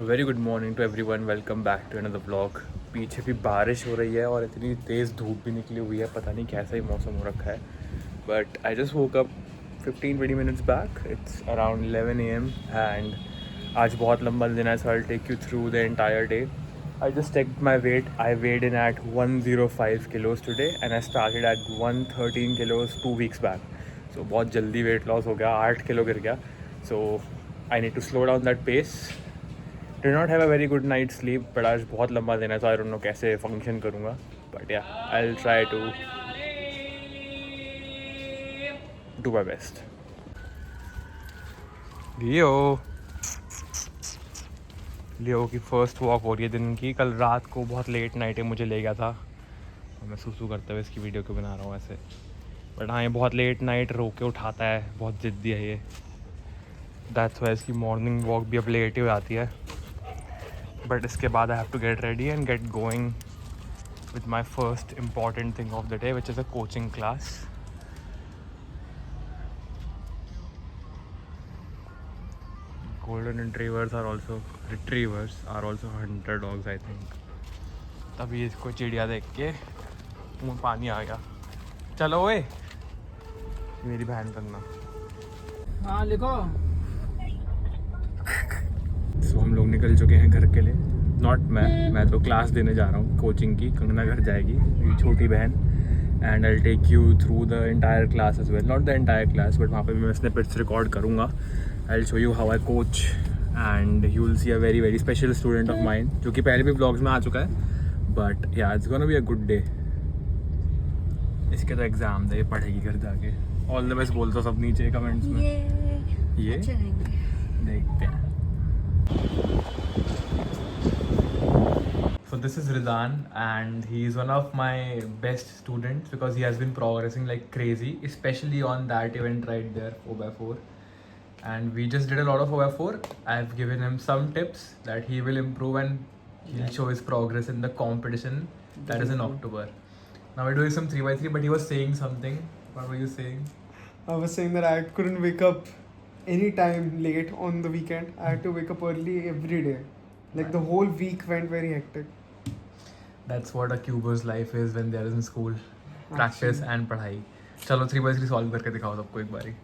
Very good morning to everyone, welcome back to another vlog. पीछे भी बारिश हो रही है और इतनी तेज़ धूप भी निकली हुई है, पता नहीं कैसा ही मौसम हो रखा है। But I just woke up 15-20 minutes back, it's around 11 AM and आज बहुत लंबा दिन है, so I will take you through the entire day. I just taked my weight, I weighed in at 105 kilos today and I started at 113 kilos 2 weeks बैक। So बहुत जल्दी weight loss हो गया, 8 किलो गिर गया। So I need to slow down that pace. Did not have a very good night's sleep, but आज बहुत लंबा दिन है, तो आई डोंट नो कैसे फंक्शन करूँगा। But yeah I will try to do my best. Leo Leo की first walk हो रही है दिन की। कल रात को बहुत लेट नाइट है, मुझे ले गया था और मैं सूसू करते हुए इसकी वीडियो क्यों बना रहा हूँ ऐसे। बट हाँ, ये बहुत लेट नाइट रो के उठाता है, बहुत ज़िद्दी है ये। दैट्स वाई इसकी मॉर्निंग वॉक भी अब लेट ही हो जाती है। बट इसके बाद I have to get ready and get going with my first important thing of the day, which is a coaching class. Golden retrievers are also hunter dogs, I think. तभी इसको चिड़िया देख के मुँह पानी आ गया। चलो ओए, मेरी बहन करना। हाँ लिखो। सो हम लोग निकल चुके हैं घर के लिए। नॉट मैं तो क्लास देने जा रहा हूँ कोचिंग की। कंगना घर जाएगी, मेरी छोटी बहन। And I take you through the entire class as well, not the entire class, but वहाँ पे मैं स्निपेट्स रिकॉर्ड करूँगा। I will show you how I coach and you will see a very very special student of mind, जो कि पहले भी vlogs में आ चुका है। बट या it's gonna be a good day. इसके तो एग्ज़ाम दे, पढ़ेगी घर जाके। ऑल द बेस्ट बोल दो सब नीचे कमेंट्स में। ये देखते हैं। So this is Ridan and he is one of my best students because he has been progressing like crazy, especially on that event right there, 4x4. And we just did a lot of 4x4. I've given him some tips that he will improve and he'll show his progress in the competition that is in October. Now we're doing some 3x3, but he was saying something. What were you saying? I was saying that I couldn't wake up any time late on the weekend. I had to wake up early every day. Like the whole week went very hectic. That's what a cuber's life is when they are in school. Practice and पढ़ाई। चलो 3x3 solve करके दिखाओ सबको एक बारी।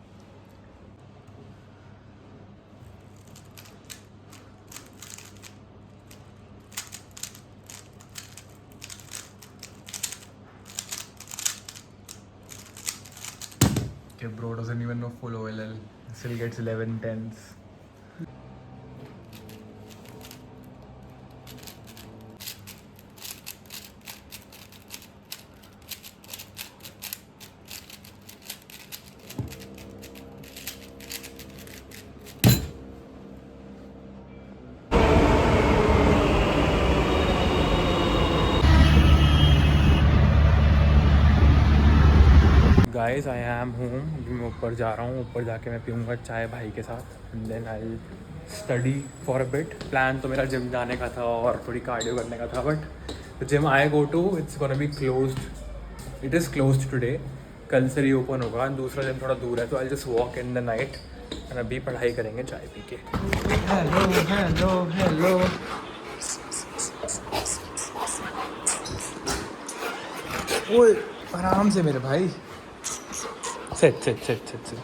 Okay, bro doesn't even know full OLL. Still gets 11 10s. Guys I am home. अभी मैं ऊपर जा रहा हूँ, ऊपर जाके मैं पीऊँगा चाय भाई के साथ and then I study for a bit. Plan तो मेरा जिम जाने का था और थोड़ी कार्डियो करने का था, but the gym I go to it's gonna be closed. It is closed today. कल से रीओपन होगा। दूसरा जिम थोड़ा दूर है, तो I just walk in the night and अभी पढ़ाई करेंगे चाय पी के। Hello hello hello. ओए आराम से मेरे भाई। Sit sit sit sit sit.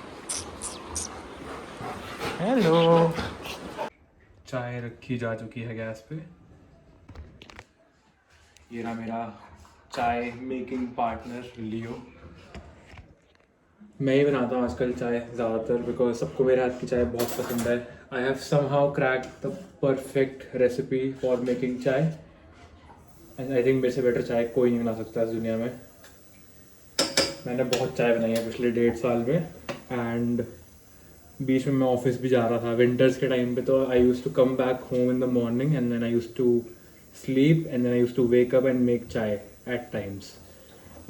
Hello. चाय रखी जा चुकी है गैस पे। ये रहा मेरा चाय मेकिंग पार्टनर लियो। मैं ही बनाता हूँ आजकल चाय ज़्यादातर, बिकॉज सबको मेरे हाथ की चाय बहुत पसंद है। I have somehow crack the perfect recipe for making चाय एंड आई थिंक मेरे से बेटर चाय कोई नहीं बना सकता इस दुनिया में। मैंने बहुत चाय बनाई है पिछले 1.5 साल में एंड बीच में मैं ऑफिस भी जा रहा था विंटर्स के टाइम पे। तो I use to come back home in the morning and then I use to sleep and then I use to wake up and make chai at times.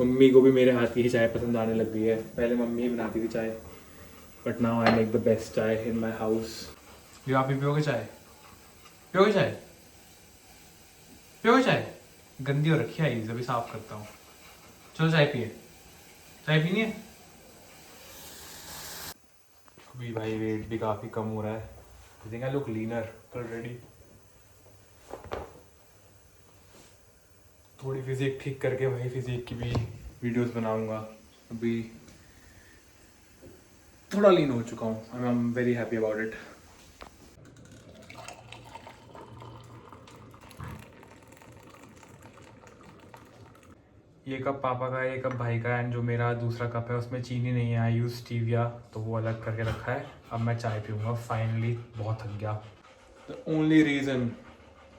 Mummy को भी मेरे हाथ की ही चाय पसंद आने लग गई है। पहले मम्मी ही बनाती थी चाय, but now I make the best चाय इन माई हाउस। ये आप भी पियोगे चाय? पियोगे चाय? पियोगे चाय? गंदी हो रखी है, अभी साफ करता हूँ। चलो चाय पिए। चाय पीनी है? अभी भाई वेट भी काफ़ी कम हो रहा है। I think I look linear already. थोड़ी फिजिक ठीक करके वही फिजिक की भी वीडियोस बनाऊंगा। अभी थोड़ा लीन हो चुका हूँ, I am very happy about it. ये कप पापा का है, ये कप भाई का है, एंड जो मेरा दूसरा कप है उसमें चीनी नहीं है, आई यूज स्टीविया, तो वो अलग करके रखा है। अब मैं चाय पीऊँगा फाइनली, बहुत थक गया। The only reason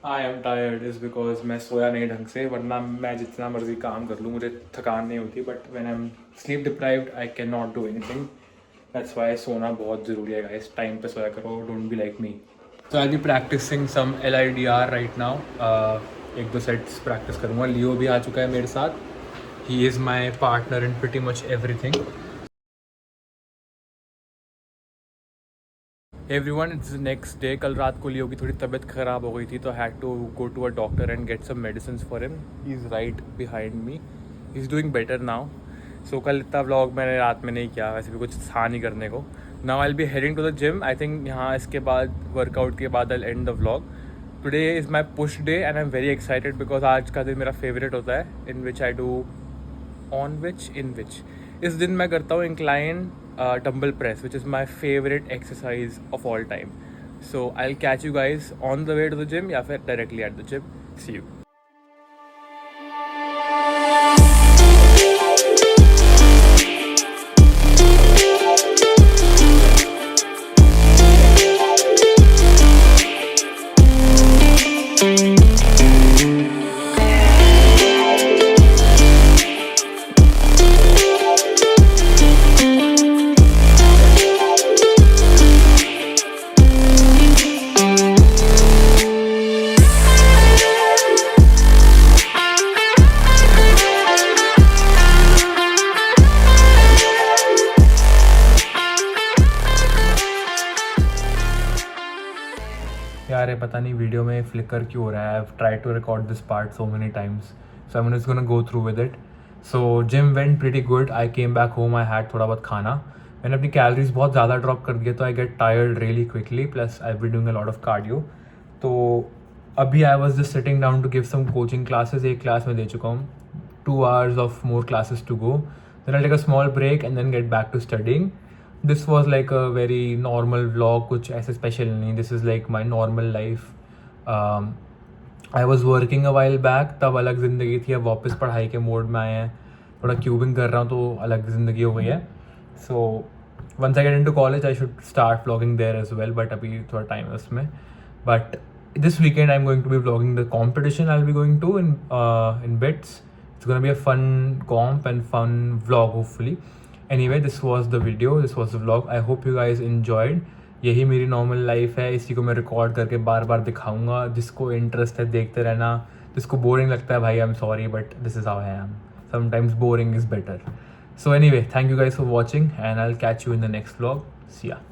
I am tired is because मैं सोया नहीं ढंग से, वरना मैं जितना मर्जी काम कर लूँ मुझे थकान नहीं होती, but when I am sleep deprived I can not do anything. That's why सोना बहुत ज़रूरी है गाइस, टाइम पे सोया करो, don't be like me. So I'll be practicing some LIDR right now. एक दो सेट्स प्रैक्टिस करूँगा। लियो भी आ चुका है मेरे साथ। He is my partner in pretty much everything. Everyone, it's the next day. कल रात को लियो की थोड़ी तबीयत ख़राब हो गई थी, तो I had to go to a doctor and get some medicines for him. He's right behind me. He's doing better now. So कल इतना व्लॉग मैंने रात में नहीं किया, वैसे भी कुछ था नहीं करने को। Now I'll be heading to the gym. I think यहाँ इसके बाद वर्कआउट के बाद I'll end the vlog. Today is my push day and I'm very excited because आज का दिन मेरा फेवरेट होता है, in which I do in which इस दिन मैं करता हूँ incline dumbbell press, which is my favorite exercise of all time. So I'll catch you guys on the way to the gym या फिर directly at the gym. See you. यार पता नहीं वीडियो में फ्लिकर क्यों हो रहा है। I have tried to record this part so many times, so I am just gonna go through with it. So gym went pretty good. I came back home, I had थोड़ा बहुत खाना, मैंने अपनी calories बहुत ज़्यादा drop कर दिया, तो I get tired really quickly, plus I be doing a lot of cardio. तो अभी I was just sitting down to give some coaching classes. एक क्लास में दे चुका हूँ, 2 hours of more classes to go, then I take a small break and then get back to studying. This was like a very normal vlog, कुछ ऐसे special नहीं। This is like my normal life. I was working a while back, तब अलग ज़िंदगी थी, अब वापस पढ़ाई के मोड में आए हैं, थोड़ा क्यूबिंग कर रहा हूँ तो अलग ज़िंदगी हो गई है। So once I get into college I should start vlogging there as well, but अभी थोड़ा टाइम है उसमें। But this weekend I'm going to be vlogging the competition I'll be going to in bits. It's going to be a fun comp and fun vlog hopefully. Anyway, this was the video, this was the vlog. I hope you guys enjoyed. यही मेरी normal life है, इसी को मैं record करके बार बार दिखाऊंगा। जिसको interest है देखते रहना, जिसको बोरिंग लगता है भाई I am sorry, but this is how I am. Sometimes boring is better. So anyway, thank you guys for watching and I'll catch you in the next vlog. See ya.